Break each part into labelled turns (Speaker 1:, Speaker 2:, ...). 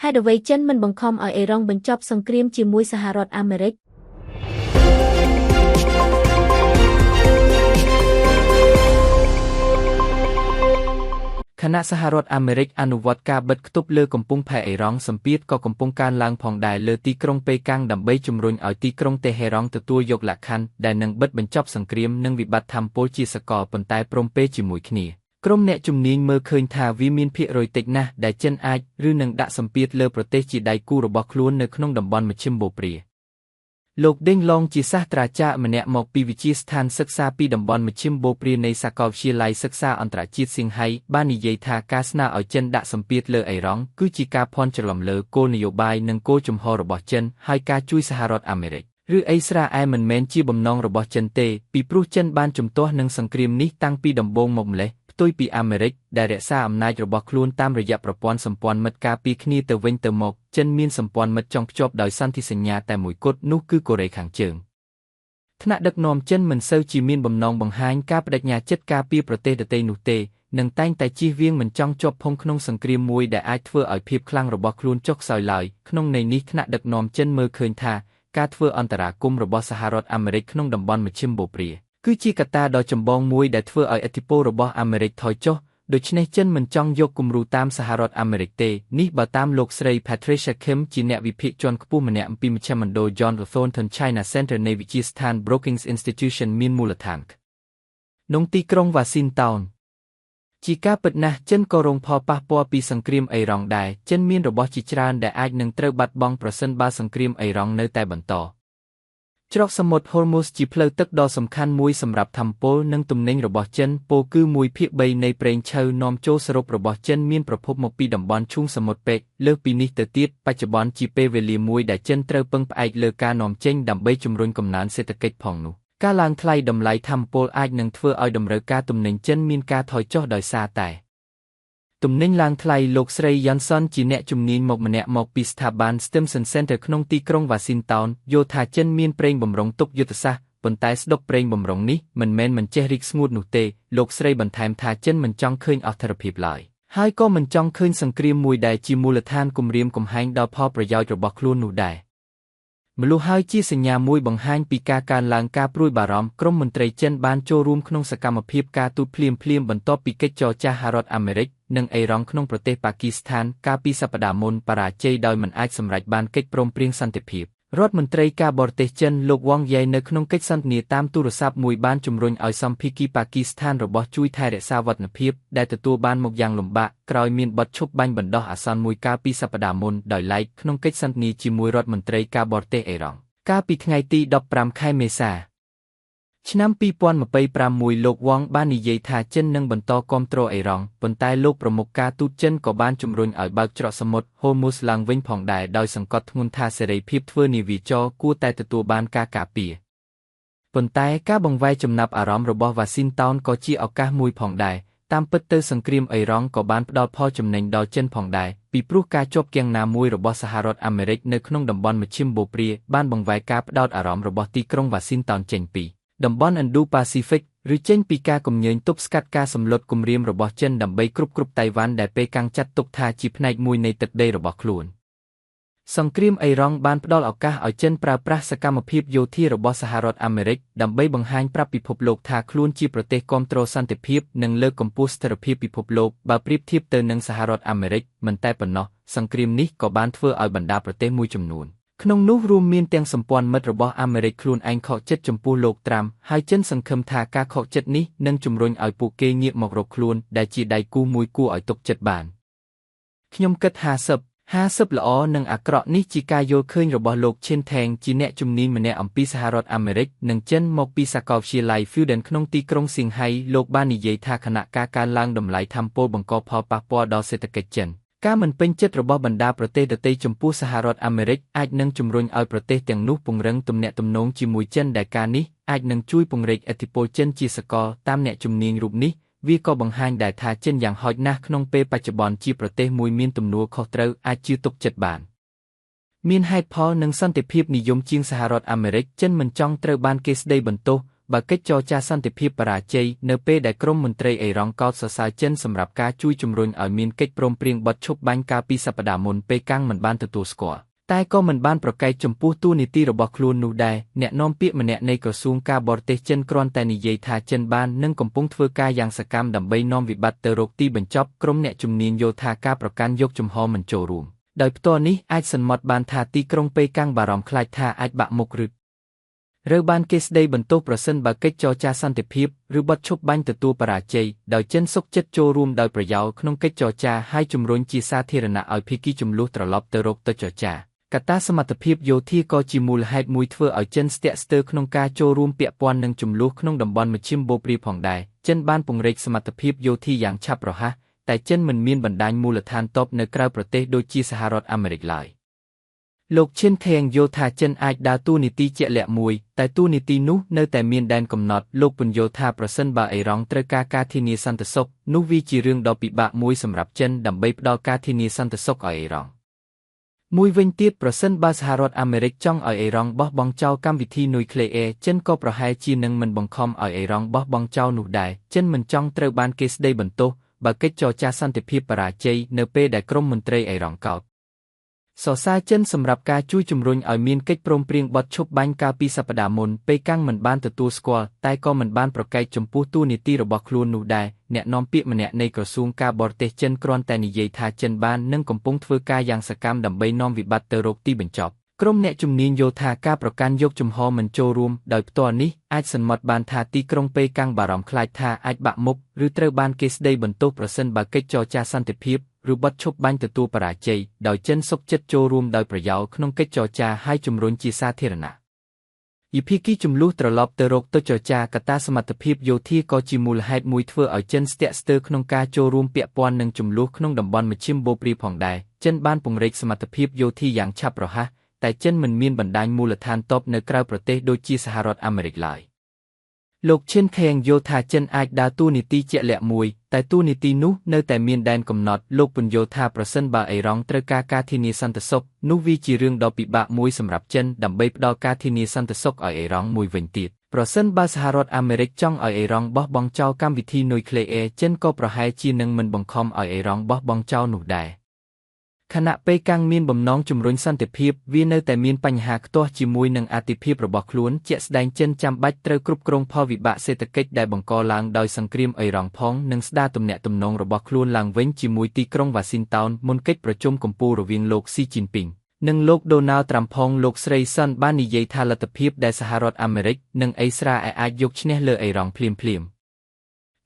Speaker 1: ហេតុអ្វីចិនមិនបង្ខំឲ្យអ៊ីរ៉ង់បញ្ចប់សង្គ្រាមជាមួយសហរដ្ឋអាមេរិក
Speaker 2: ខណៈសហរដ្ឋអាមេរិកអនុវត្តការបិទគប់លើកំពង់ផែអ៊ីរ៉ង់សម្ពាធក៏កំពុងកើនឡើងផងដែរលើទីក្រុងប៉េកាំងដើម្បីជំរុញឲ្យទីក្រុងតេហេរ៉ង់ទទួលយកលក្ខខណ្ឌដែលនឹងបិទបញ្ចប់សង្គ្រាមនិងវិបត្តិថាមពលជាសកលប៉ុន្តែព្រមពេលជាមួយគ្នាក្រុមអ្នកជំនាញមើលឃើញថាវាមានភាគរយតិចណាស់ដែលចិនអាចឬនឹងដាក់សម្ពាធលើប្រទេសជាដៃគូរបស់ខ្លួននៅក្នុងតំបន់មជ្ឈិមបូព្រាលោកដេងឡុងជាសាស្ត្រាចារ្យម្នាក់មកពីវិទ្យាស្ថានសិក្សាពីតំបន់មជ្ឈិមបូព្រានៃសាកលវិទ្យាល័យសិក្សាអន្តរជាតិសៀងហៃបាននិយាយថាការស្នើឲ្យចិនដាក់សម្ពាធលើអ៊ីរ៉ង់គឺជាការភ័ន្តច្រឡំលើគោលនយោបាយនិងគោលជំហររបស់ចិនហើយការជួយសហរដ្ឋអាមេរិកឬអ៊ីស្រាអែលមិនមែនជាបំណងរបស់ចិនទេពីព្រោះចិនបានជំទាស់នឹងសង្គ្រាមនេះតាំងពីដំបូងមកម្លេះផ្ទុយពីអាមេរិកដែលរក្សាអំណាចរបស់ខ្លួនតាមរយៈប្រព័ន្ធសម្ព័ន្ធមិត្តការពារគ្នាទៅវិញទៅមកចិនមានសម្ព័ន្ធមិត្តចងភ្ជាប់ដោយសន្ធិសញ្ញាតែមួយគត់នោះគឺកូរ៉េខាងជើងថ្នាក់ដឹកនាំចិនមិនសូវជាមានបំណងបង្ហាញការបដិញ្ញាចិត្តការពារប្រទេសដទៃនោះទេនឹងតែងតែជៀសវាងមិនចង់ជាប់ផុងក្នុងសង្គ្រាមមួយដែលអាចធ្វើឲ្យភាពខ្លាំងរបស់ខ្លួនចុះខ្សោយឡើយក្នុងន័យនេះថ្នាក់ដឹកនាំចិនមើលឃើញថាការធ្វើអន្តរាគមន៍របស់សហរដ្ឋអាមេរិកក្នុងតំបន់មជ្ឈិមបូព្រាគឺជាកត្តាដ៏ចម្បងមួយដែលធ្វើឲ្យឥទ្ធិពលរបស់អាមេរិកថយចុះដូច្នេះចិនមិនចង់យកគំរូតាមសហរដ្ឋអាមេរិកទេនេះបើតាមលោកស្រី Patricia Kim ជាអ្នកវិភាគជាន់ខ្ពស់ម្នាក់ពីមជ្ឈមណ្ឌល John Thornton China Center នៃវិទ្យាស្ថាន Brookings Institution មានមូលដ្ឋានក្នុងទីក្រុង Washington ជាការពិតណាស់ចិនក៏រងផលប៉ះពាល់ពីសង្គ្រាមអ៊ីរ៉ង់ដែរចិនមានរបស់ជាច្រើនដែលអាចនឹងត្រូវបាត់បង់ប្រសិនបើសង្គ្រាមអ៊ីរ៉ង់នៅតែបន្តច្រកសមុទ្រ Hormuz ជាផ្លូវទឹកដ៏សំខាន់មួយសម្រាប់ថាមពលនិងទំនិញរបស់ចិនពោលគឺ1/3នៃប្រេងឆៅនាំចូលសរុបរបស់ចិនមានប្រភពមកពីតំបន់ឈូងសមុទ្រពេកលើសពីនេះទៅទៀតបច្ចុប្បន្នជាពេលវេលាមួយដែលចិនត្រូវពឹងផ្អែកលើការនាំចេញដើម្បីជំរុញកំណើនសេដ្ឋកិច្ចផងនោះការឡើងថ្លៃតម្លៃថាមពលអាចនឹងធ្វើឲ្យតម្រូវការទំនិញចិនមានការថយចុះដោយសារតែទំនិញឡើងថ្លៃលោកស្រី Johnson ជាអ្នកជំនាញម្នាក់មកពីស្ថាប័ន Stimson Center ក្នុងទីក្រុង Washington យល់ថាចិនមានប្រេងបម្រុងទុកយុទ្ធសាស្ត្រប៉ុន្តែស្តុកប្រេងបម្រុងនេះមិនមែនមិនចេះរីកស្ងួតនោះទេលោកស្រីបន្ថែមថាចិនមិនចង់ឃើញអត្ថប្រយោជន៍ឡើយហើយក៏មិនចង់ឃើញសង្គ្រាមមួយដែលជាមូលដ្ឋានគំរាមកំហែងដល់ផលប្រយោជន៍របស់ខ្លួននោះដែរម្ល៉េះហើយជាសញ្ញាមួយបង្ហាញពីការកើនឡើងការព្រួយបារម្ភក្រុមមន្ត្រីចិនបានចូលរួមក្នុងសកម្មភាពការទូតភ្លាមៗបន្ទាប់ពីកិច្ចចរចាសហរដ្ឋអាមេរិកនិងអ៊ីរ៉ង់ក្នុងប្រទេសប៉ាគីស្ថានកាលពីសប្តាហ៍មុនបរាជ័យដោយមិនអាចសម្រេចបានកិច្ចព្រមព្រៀងសន្តិភាពរដ្ឋមន្ត្រីការបរទេសចិនលោកវ៉ាងយ៉ៃនៅក្នុងកិច្ចសន្ទនាតាមទូរស័ព្ទមួយបានជំរុញឲ្យសម្ភាគីប៉ាគីស្ថានរបស់ជួយថែរក្សាវឌ្ឍនភាពដែលទទួលបានមកយ៉ាងលំបាកក្រោយមានបទឈប់បាញ់បណ្ដោះអាសន្នមួយកាលពីសប្តាហ៍មុនដោយឡែកក្នុងកិច្ចសន្ទនាជាមួយរដ្ឋមន្ត្រីការបរទេសអ៊ីរ៉ង់កាលពីថ្ងៃទី15ខែមេសាឆ្នាំ2026លោកវ៉ាងបាននិយាយថាចិននឹងបន្តគាំទ្រអ៊ីរ៉ង់ប៉ុន្តែលោកប្រមុខការទូតចិនក៏បានជំរុញឲ្យបើកច្រកសមុទ្រ Hormuz ឡើងវិញផងដែរដោយសង្កត់ធ្ងន់ថាសេរីភាពធ្វើនាវាចរគួរតែទទួលបានការការពារប៉ុន្តែការបង្វែរចំណាប់អារម្មណ៍របស់ Washington ក៏ជាឱកាសមួយផងដែរតាមពិតទៅសង្គ្រាមអ៊ីរ៉ង់ក៏បានផ្ដល់ផលចំណេញដល់ចិនផងដែរពីព្រោះការជាប់គាំងណាមួយរបស់សហរដ្ឋអាមេរិកនៅក្នុងតំបន់មជ្ឈិមបូព្រាបានបង្វែរការផ្ដោតអារម្មណ៍របស់ទីក្រុង Washington ចេញពីតំបន់ Indo-Pacific ឬចេញពីការគំញើញទប់ស្កាត់ការសម្លុតគំរាមរបស់ចិនដើម្បីគ្រប់គ្រងតៃវ៉ាន់ដែលប៉េកាំងចាត់ទុកថាជាផ្នែកមួយនៃទឹកដីរបស់ខ្លួនសង្គ្រាមអ៊ីរ៉ង់បានផ្ដល់ឱកាសឲ្យចិនប្រើប្រាស់សកម្មភាពយោធារបស់សហរដ្ឋអាមេរិកដើម្បីបង្ហាញប្រាប់ពិភពលោកថាខ្លួនជាប្រទេសគាំទ្រសន្តិភាពនិងលើកកម្ពស់ស្ថិរភាពពិភពលោកបើប្រៀបធៀបទៅនឹងសហរដ្ឋអាមេរិកមិនតែប៉ុណ្ណោះសង្គ្រាមនេះក៏បានធ្វើឲ្យបណ្ដាប្រទេសមួយចំនួនក្នុងនោះរួមមានទាំងសម្ព័ន្ធមិត្តរបស់អាមេរិកខ្លួនឯងខកចិត្តចំពោះលោកត្រាំហើយចិនសង្ឃឹមថាការខកចិត្តនេះនឹងជំរុញឲ្យពួកគេងាកមករកខ្លួនដែលជាដៃគូមួយគួរឲ្យទុកចិត្តបានខ្ញុំគិត50ល្អនិងអាក្រក់នេះជាការយល់ឃើញរបស់លោកឈិនថេងជាអ្នកជំនាញម្នាក់អំពីសហរដ្ឋអាមេរិកនិងចិនមកពីសាកលវិទ្យាល័យ Fudan ក្នុងទីក្រុងសៀងហៃលោកបាននិយាយថាខណៈការកើនឡើងតម្លៃថាមពលបង្កផលប៉ះពាល់ដល់សេដ្ឋកិច្ចចិនការមិនពេញចិត្តរបស់បណ្ដាប្រទេសដទៃចំពោះសហរដ្ឋអាមេរិកអាចនឹងជំរុញឲ្យប្រទេសទាំងនោះពង្រឹងទំនាក់ទំនងជាមួយចិនដែលការនេះអាចនឹងជួយពង្រីកឥទ្ធិពលចិនជាសកលតាមអ្នកជំនាញរូបនេះវាក៏បង្ហាញដែរថាចិនយ៉ាងហោចណាស់ក្នុងពេលបច្ចុប្បន្នជាប្រទេសមួយមានទំនួលខុសត្រូវអាចជឿទុកចិត្តបានមានហេតុផលនិងសន្តិភាពនិយមជាងសហរដ្ឋអាមេរិកចិនមិនចង់ត្រូវបានគេស្ដីបន្ទោស បើកិច្ចចរចាសន្តិភាពបរាជ័យនៅពេលដែលក្រមមន្ត្រីអេរ៉ង់កោតសរសើរចិនសម្រាប់ការជួយជំរុញឲ្យមានកិច្ចព្រមព្រៀងបិទឈប់បាញ់កាលពីសប្តាហ៍មុនប៉េកាំងមិនបានទទួលស្គាល់តែក៏មិនបានប្រកែកចំពោះទូនីតិរបស់ខ្លួននោះដែរអ្នកនាំពាក្យម្នាក់នៃក្រសួងការបរទេសចិនគ្រាន់តែនិយាយថាចិនបាននិងកំពុងធ្វើការយ៉ាងសកម្មដើម្បីនាំវិបត្តិទៅរកទីបញ្ចប់ក្រុមអ្នកជំនាញយោធាការប្រកាន់យកជំហរមិនចូលរួមដោយផ្ទាល់នេះអាចសន្មត់បានថាទីក្រុងប៉េកាំងបារម្ភខ្លាចថាអាចបាក់មុខឬបានគេស្ដីបន្ទោសប្រសិនបើកិច្ចចរចាសន្តិភាពឬបទឈប់បាញ់ទទួលបរាជ័យដោយចិនសុខចិត្តចូលរួមដោយប្រយោលក្នុងកិច្ចចរចាហើយជំរុញជាសាធារណៈឲ្យភាគីជម្លោះត្រឡប់ទៅរកទៅចរចាកត្តាសមត្ថភាពយោធាក៏ជាមូលហេតុមួយធ្វើឲ្យចិនស្ទាក់ស្ទើរក្នុងការចូលរួមពាក់ព័ន្ធនឹងជម្លោះក្នុងតំបន់មជ្ឈិមបូព៌ាផងដែរចិនបានពង្រីកសមត្ថភាពយោធាយ៉ាងឆាប់រហ័សតែចិនមិនមានបណ្ដាញមូលដ្ឋានទ័ពនៅក្រៅប្រទេសដូចជាសហរដ្ឋអាមេរិកឡើយលោកឈិនថេងយល់ថាចិនអាចដើរតួនាទីជាក់លាក់មួយតែតួនាទីនោះនៅតែមានដែនកំណត់លោកពន្យល់ថាប្រសិនបើអេរ៉ង់ត្រូវការធានាសន្តិសុខនោះវាជារឿងដ៏ពិបាកមួយសម្រាប់ចិនដើម្បីផ្ដល់ការធានាសន្តិសុខឲ្យអេរ៉ង់មួយវិញទៀតប្រសិនបើសហរដ្ឋអាមេរិកចង់ឲ្យអេរ៉ង់បោះបង់ចោលកម្មវិធីនុយក្លេអ៊ែរចិនក៏ប្រហែលជានឹងមិនបង្ខំឲ្យអេរ៉ង់បោះបង់ចោលនោះដែរចិនមិនចង់ត្រូវបានគេស្ដីបន្ទោសបើកិច្ចចរចាសន្តិភាពបរាជ័យនៅពេលដែលក្រមមន្ត្រីអេរ៉ង់កោតសរសើរចិនសម្រាប់ការជួយជំរុញឲ្យមានកិច្ចព្រមព្រៀងបទឈប់បាញ់កាលពីសប្តាហ៍មុនប៉េកាំងមិនបានទទួលស្គាល់តែក៏មិនបានប្រកែកចំពោះតួនាទីរបស់ខ្លួននោះដែរអ្នកនាំពាក្យម្នាក់នៃក្រសួងការបរទេសចិនគ្រាន់តែនិយាយថាចិនបាននិងកំពុងធ្វើការយ៉ាងសកម្មដើម្បីនាំវិបត្តិទៅរកទីបញ្ចប់ក្រុមអ្នកជំនាញយោធាការប្រកាន់យកជំហរមិនចូលរួមដោយផ្ទាល់នេះអាចសន្មត់បានថាទីក្រុងប៉េកាំងបារម្ភខ្លាចថាអាចបាក់មុខឬត្រូវបានគេស្ដីបន្ទោសប្រសិនបើកិច្ចចរចាសន្តិភាពឬបទឈប់បាញ់ទទួលបរាជ័យដោយចិនសុខចិត្តចូលរួមដោយប្រយោលក្នុងកិច្ចចរចាហើយជំរុញជាសាធារណៈយីភាគីចំនួនត្រឡប់ទៅរកទៅចរចាកត្តាសមត្ថភាពយោធាក៏ជាមូលហេតុមួយធ្វើឲ្យចិនស្ទាក់ស្ទើរក្នុងការចូលរួមពាក់ព័ន្ធនឹងជម្លោះក្នុងតំបន់មជ្ឈិមបូព៌ាផងដែរចិនបានពង្រីកសមត្ថភាពយោធាយ៉ាងឆាប់រហ័សតែចិនមិនមានបណ្ដាញមូលដ្ឋានទ័ពនៅក្រៅប្រទេសដូចជាសហរដ្ឋអាមេរិកឡើយលោកឈិនថេងយល់ថាចិនអាចដើរតួនាទីជាក់លាក់មួយតែតួនាទីនោះនៅតែមានដែនកំណត់លោកពន្យល់ថាប្រសិនបើអេរ៉ង់ត្រូវការការធានាសន្តិសុខនោះវាជារឿងដ៏ពិបាកមួយសម្រាប់ចិនដើម្បីផ្ដល់ការធានាសន្តិសុខឲ្យអេរ៉ង់មួយវិញទៀតប្រសិនបើសហរដ្ឋអាមេរិកចង់ឲ្យអេរ៉ង់បោះបង់ចោលកម្មវិធីនុយក្លេអ៊ែរចិនក៏ប្រហែលជានឹងមិនបង្ខំឲ្យអេរ៉ង់បោះបង់ចោលនោះដែរខណៈប៉េកាំងមានបំណងជំរុញសន្តិភាពវានៅតែមានបញ្ហាខ្ទាស់ជាមួយនឹងអាទិភាពរបស់ខ្លួនជាក់ស្ដែងចិនចាំបាច់ត្រូវគ្រប់គ្រងផលវិបាកសេដ្ឋកិច្ចដែលបង្កឡើងដោយសង្គ្រាមអេរ៉ង់ផងនិងស្ដារទំនាក់ទំនងរបស់ខ្លួនឡើងវិញជាមួយទីក្រុងវ៉ាស៊ីនតោនមុនកិច្ចប្រជុំកំពូលរវាងលោកស៊ីជីនពីងនិងលោកដូណាល់ត្រាំផងលោកស្រីសុនបាននិយាយថាលទ្ធភាពដែលសហរដ្ឋអាមេរិកនិងអ៊ីស្រាអែលអាចយកឈ្នះលើអេរ៉ង់ភ្លាម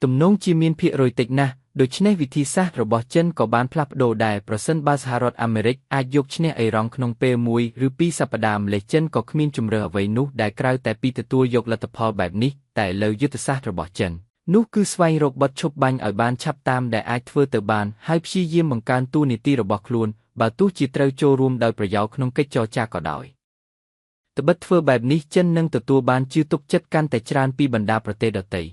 Speaker 2: ទំនងជាមានភាគរយតិចណាស់ដូច្នេះវិធីសាស្ត្ររបស់ចិនក៏បានផ្លាស់ប្ដូរដែរប្រសិនបើសហរដ្ឋអាមេរិកអាចយកឈ្នះអេរ៉ង់ក្នុងពេលមួយឬពីរសប្តាហ៍ម្លេះចិនក៏គ្មានជម្រើសអ្វីនោះដែលក្រៅតែពីទទួលយកលទ្ធផលបែបនេះតែលើយុទ្ធសាស្ត្ររបស់ចិននោះគឺស្វែងរកបទឈប់បាញ់ឲ្យបានឆាប់តាមដែលអាចធ្វើទៅបានហើយព្យាយាមបង្កើនតួនាទីរបស់ខ្លួនបើទោះជាត្រូវចូលរួមដោយប្រយោលក្នុងកិច្ចចរចាក៏ដោយត្បិតធ្វើបែបនេះចិននឹងទទួលបានជឿទុកចិត្តកាន់តែច្រើនពីបណ្ដាប្រទេសដទៃ